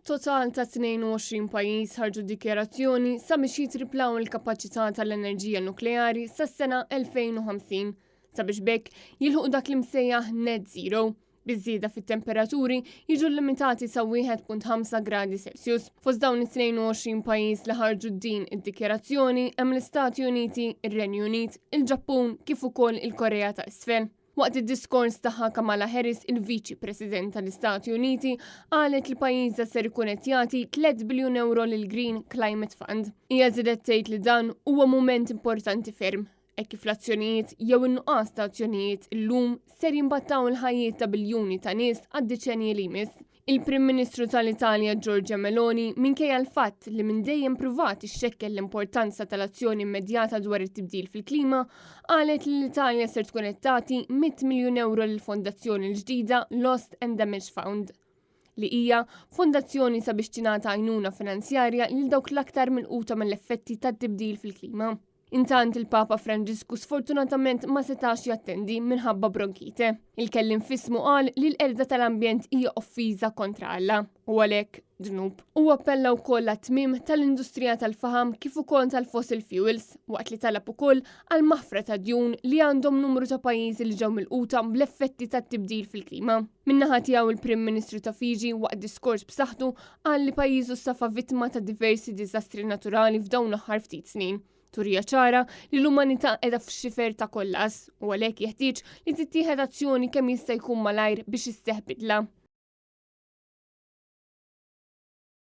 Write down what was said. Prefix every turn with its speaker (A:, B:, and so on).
A: Total ta' 22 pajjiż ħarġu dikjarazzjoni sabiex jitriplaw il-kapaċità tal-enerġija nukleari sas-sena 2050 sabiex bekk jilħuq dak li msejjaħ net zero. Biż-żieda fit-temperaturi jiġu limitati sa 1.5 gradi Celsius. Fost dawn it-22 pajjiż li ħarġu din id-dikjarazzjoni hemm l-Istati Uniti, ir-Renju Unit, il-Ġappun kif ukoll il-Korea ta' Isfel. Waqt id-diskors tagħha Kamala Harris, il-Viċi President tal-Istati Uniti, qalet li pajjiżha ser ikun qed jagħti 3 biljun euro lil Green Climate Fund. Hija żiedet tgħid li dan huwa mument importanti ferm. Hekk kif l-azzjonijiet jew in-nuqqas ta' azzjonijiet illum ser jimbattaw il-ħajjiet ta' biljuni ta' nies għad-deċenji li jmiss. Il-Prim Ministru tal-Italja Giorgia Meloni minkejja l-fatt li minn dejjem pruvat ixxekkel l-importanza tal-azzjoni immedjata dwar it-tibdil fil-klima, qalet li l-Italja ser tkun qed tagħti 100 miljun euro lill-fondazzjoni l-ġdida Lost and Damaged Fund li hija fondazzjoni sabiex tingħata għajnuna finanzjarja lil dawk l-aktar milquta mill-effetti tat-tibdil fil-klima. Intant il-Papa Franġisku sfortunatament ma setax jattendi minħabba bronkite. Il-kellim fismu qal li l-erda tal-ambjent hija offiża kontra Alla u għalhekk dnub. U appella wkoll għat-tmiem tal-industrija tal-faham kif ukoll tal-fossil fuels waqt li talab ukoll għal maħfra ta' djun li għandhom numru ta' pajjiżi li ġew milquta bl-effetti tat-tibdil fil-klima. Min-naħa tiegħu il-Prim Ministru ta' Fiji waqt diskors b'saħħtu qal li pajjiżu safa vittma ta' diversi diżastri naturali f'dawn l-aħħar ftit snin. Turija ċara li l-umanità qiegħda f'xifer ta' kollas u għalhekk jeħtieġ li tittieħed azzjoni kemm jista' jkun malajr biex isseħħ bidla.